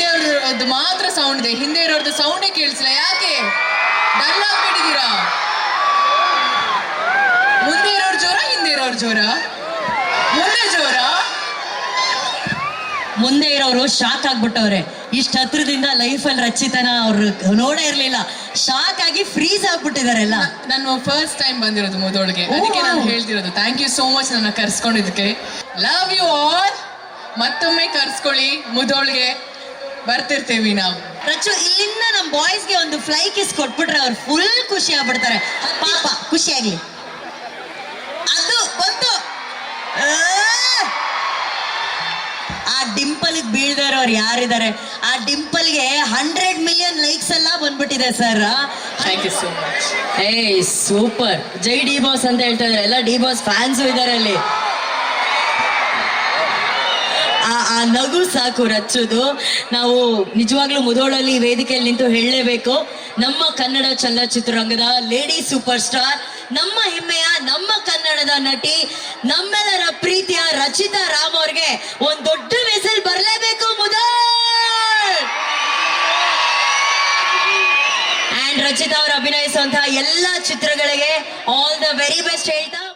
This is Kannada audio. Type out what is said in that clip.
ಮುಂದೆ ಅವ್ರದ್ದು ಮಾತ್ರ ಸೌಂಡ್ ಇದೆ, ಹಿಂದೆ ಇರೋರ್ದು ಸೌಂಡೇ ಕೇಳಿಸಿಲ್ಲ. ಯಾಕೆ ಡಲ್ ಆಗ್ಬಿಟ್ಟಿದ್ದೀರಾ? ಮುಂದೆ ಇರೋರ್ ಜೋರ, ಹಿಂದೆ ಇರೋರ್ ಜೋರ? ಮುಂದೆ ಜೋರ. ಮುಂದೆ ಇರೋರು ಶಾಕ್ ಆಗ್ಬಿಟ್ಟವ್ರೆ. ಇಷ್ಟ ಹತ್ರದಿಂದ ಲೈಫಲ್ಲಿ ರಚಿತನ ಅವ್ರು ನೋಡೇ ಇರ್ಲಿಲ್ಲ, ಶಾಕ್ ಆಗಿ ಫ್ರೀಸ್ ಆಗ್ಬಿಟ್ಟಿದಾರೆಲ್ಲ. ನಾನು ಫಸ್ಟ್ ಟೈಮ್ ಬಂದಿರೋದು ಮುದೋಳ್ಗೆ, ಅದಕ್ಕೆ ನಾನು ಹೇಳ್ತಿರೋದು ಥ್ಯಾಂಕ್ ಯು ಸೋ ಮಚ್ ನನ್ನ ಕರ್ಸ್ಕೊಂಡಿದ್ದಕ್ಕೆ. Love you all. ಮತ್ತೊಮ್ಮೆ ಕರ್ಸ್ಕೊಳ್ಳಿ, ಮುದೋಳ್ಗೆ ಬರ್ತಿರ್ತೀವಿ ನಾವು. ರಚು, ಇಲ್ಲಿಂದ ನಮ್ ಬಾಯ್ಸ್ಗೆ ಒಂದು ಫ್ಲೈ ಕಿಸ್ ಕೊಟ್ಬಿಟ್ರೆ ಅವ್ರು ಫುಲ್ ಖುಷಿ ಆಗ್ಬಿಡ್ತಾರೆ. ಪಾಪ ಖುಷಿ ಆಗ್ಲಿ. ಅದು ಬಂತು. ಆ ಡಿಂಪಲ್ ಬೀಳ್ದೇ ಇರೋರು ಯಾರಿದ್ದಾರೆ? ಆ ಡಿಂಪಲ್ಗೆ 100 ಮಿಲಿಯನ್ ಲೈಕ್ಸ್ ಎಲ್ಲ ಬಂದ್ಬಿಟ್ಟಿದೆ sir. Thank you so much. ಏಯ್ ಸೂಪರ್. ಜೈ ಡಿ ಬಾಸ್ ಅಂತ ಹೇಳ್ತಾ ಇದಾರೆ, ಎಲ್ಲ ಡಿ ಬಾಸ್ ಫ್ಯಾನ್ಸು ಇದಾರೆ ಅಲ್ಲಿ. ಆ ನಗು ಸಾಕು ರಚ್ಚುದು. ನಾವು ನಿಜವಾಗ್ಲೂ ಮುದೋಳಲ್ಲಿ ವೇದಿಕೆಯಲ್ಲಿ ನಿಂತು ಹೇಳಲೇಬೇಕು, ನಮ್ಮ ಕನ್ನಡ ಚಲನಚಿತ್ರರಂಗದ ಲೇಡಿ ಸೂಪರ್ ಸ್ಟಾರ್, ನಮ್ಮ ಹೆಮ್ಮೆಯ, ನಮ್ಮ ಕನ್ನಡದ ನಟಿ, ನಮ್ಮೆಲ್ಲರ ಪ್ರೀತಿಯ ರಚಿತಾ ರಾಮ್ ಅವ್ರಿಗೆ ಒಂದ್ ದೊಡ್ಡ ವೆಸಲ್ ಬರಲೇಬೇಕು ಮುದೋಳ್. ಅಂಡ್ ರಚಿತಾ ಅವರು ಅಭಿನಯಿಸುವಂತಹ ಎಲ್ಲಾ ಚಿತ್ರಗಳಿಗೆ ಆಲ್ ದ ವೆರಿ ಬೆಸ್ಟ್ ಹೇಳ್ತಾ